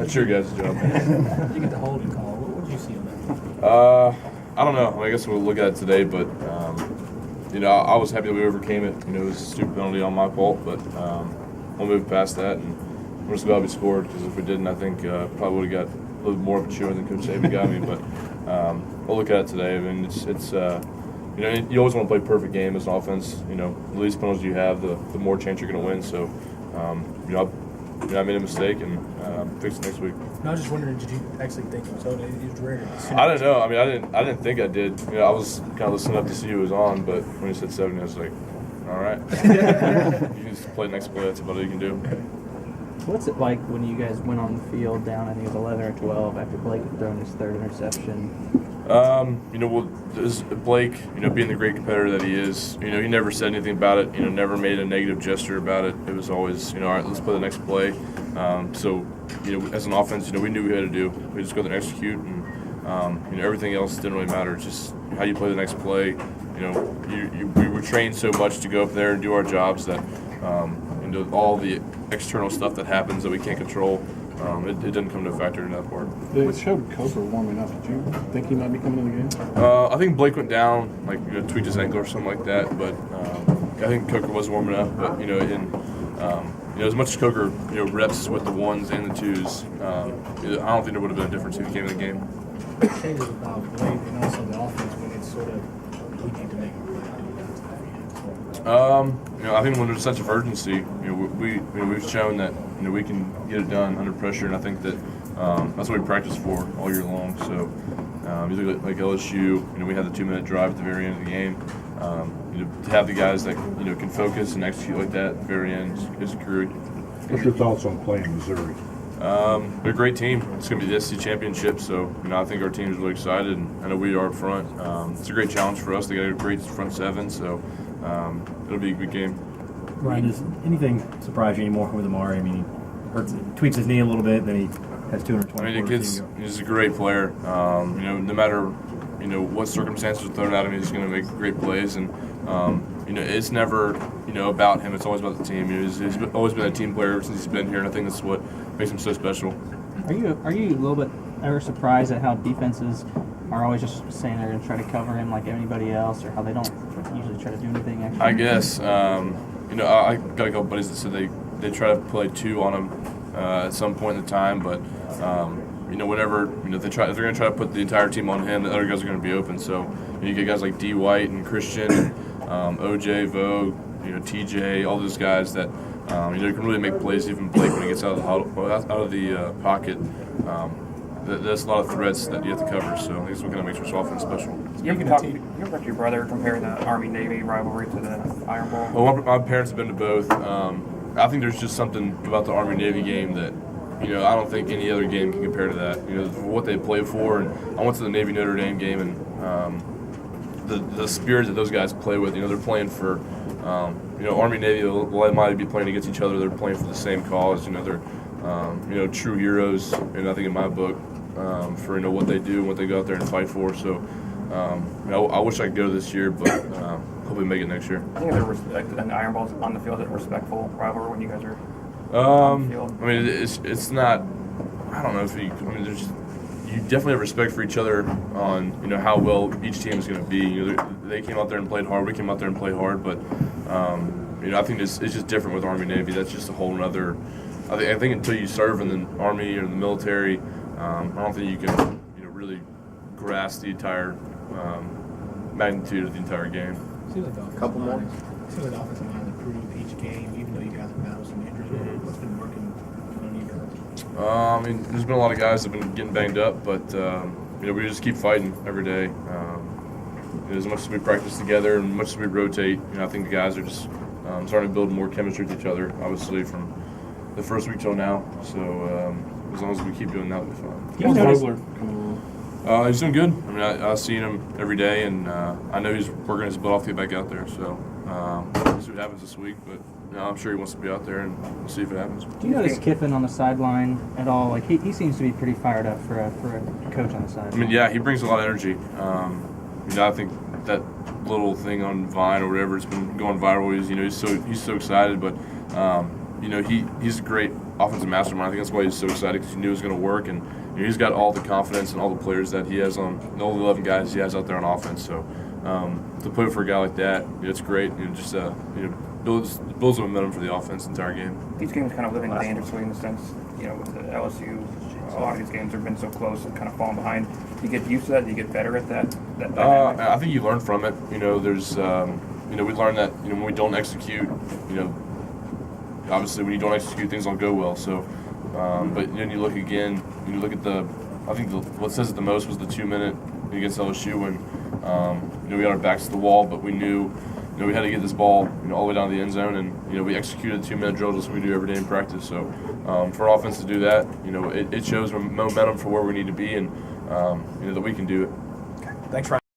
That's your guys' job. You get the holding call. What did you see on that? I don't know. I guess we'll look at it today, but I was happy that we overcame it. It was a stupid penalty on my fault, but we'll move past that, and we're just glad we scored, because if we didn't, I think probably would have got a little more of a chewing than Coach Saban got me. But we'll look at it today. I mean, it's you always want to play a perfect game as an offense. The least penalties you have, the more chance you're going to win. So, I made a mistake and fix it next week. No, I was just wondering, did you actually think it was on? It was rare. I don't know. I mean, I didn't think I did. I was kind of listening up to see who was on, but when he said 70, I was like, all right. You can just play next play. That's about all you can do. What's it like when you guys went on the field down, I think it was 11 or 12, after Blake had thrown his third interception? Blake, being the great competitor that he is, he never said anything about it, never made a negative gesture about it. It was always, all right, let's play the next play. So, as an offense, we knew what we had to do. We just go there and execute, and, everything else didn't really matter. Just how you play the next play. We were trained so much to go up there and do our jobs that, all the external stuff that happens that we can't control, it didn't come to a factor in that part. It showed Coker warming up. Did you think he might be coming in the game? I think Blake went down, tweaked his ankle or something like that. But I think Coker was warming up. But as much as Coker reps with the ones and the twos, I don't think there would have been a difference if he came in the game. It changes about Blake and also the offense when it's sort of we need to make a play. I think when there's such an urgency, we've shown that we can get it done under pressure, and I think that that's what we practice for all year long. So you look like LSU, we had the 2-minute drive at the very end of the game. To have the guys that can focus and execute like that at the very end is great. What's your thoughts on playing Missouri? They're a great team. It's going to be the SEC championship, so I think our team is really excited, and I know we are up front. It's a great challenge for us. They got a great front seven, so it'll be a good game. Ryan, does anything surprise you anymore with Amari? I mean, he tweaks his knee a little bit, then he has 220. I mean, he's a great player. No matter what circumstances are thrown at him, he's going to make great plays, and it's never about him. It's always about the team. He's always been a team player ever since he's been here, and I think that's what makes him so special. Are you a little bit ever surprised at how defenses are always just saying they're going to try to cover him like anybody else, or how they don't usually try to do anything extra? I guess. I got a couple buddies that said they try to play two on him at some point in the time, but whenever if they're going to try to put the entire team on him, the other guys are going to be open. So you get guys like D. White and Christian, and, OJ, Vogue, TJ, all those guys that can really make plays. Even Blake when he gets out of the pocket. There's a lot of threats that you have to cover, so I think that's what kind of makes our offense special. You ever talk to your brother comparing the Army-Navy rivalry to the Iron Bowl? Well, my parents have been to both. I think there's just something about the Army-Navy game that, I don't think any other game can compare to that. For what they play for. And I went to the Navy-Notre Dame game, and the spirit that those guys play with, they're playing for, Army-Navy, they might be playing against each other. They're playing for the same cause. They're, true heroes, and I think in my book, for what they do and what they go out there and fight for. So I wish I could go this year, but hopefully make it next year. I think the Iron Ball's on the field, a respectful rivalry when you guys are on the field. I mean, it's not. I don't know if you definitely have respect for each other on how well each team is going to be. They came out there and played hard. We came out there and played hard, but I think it's just different with Army Navy. That's just a whole nother. I think until you serve in the Army or the military, I don't think you can really grasp the entire magnitude of the entire game. Seems like the offensive line improved each game, even though you guys have battled some injuries. What's been working on you guys? There's been a lot of guys that have been getting banged up, but we just keep fighting every day. As much as we practice together and much as we rotate, I think the guys are just starting to build more chemistry with each other. Obviously, from the first week till now. So as long as we keep doing that, we'll be fine. How's Vogler coming along? He's doing good. I mean, I've seen him every day, and I know he's working his butt off to get back out there. So we'll see what happens this week. But I'm sure he wants to be out there, and we'll see if it happens. Do you notice Kiffin on the sideline at all? Like he seems to be pretty fired up for a coach on the sideline. I mean, yeah, he brings a lot of energy. I think that little thing on Vine or whatever, it's been going viral. He's so excited, but he's a great offensive mastermind. I think that's why he's so excited, because he knew it was going to work, and he's got all the confidence and all the players that he has on all the 11 guys he has out there on offense. So to play for a guy like that, it's great. Just builds the momentum for the offense the entire game. These games kind of living dangerously in the sense, with the LSU, a lot of these games have been so close and kind of falling behind. Do you get used to that? Do you get better at that? I think you learn from it. There's, we learned that, when we don't execute, obviously when you don't execute, things don't go well. So, but then you look again, you look at what says it the most was the 2-minute against LSU when, we had our backs to the wall, but we knew, we had to get this ball, all the way down to the end zone, and, we executed the 2-minute drill just like we do every day in practice. So, for our offense to do that, it shows momentum for where we need to be, and, that we can do it. Thanks, Ryan.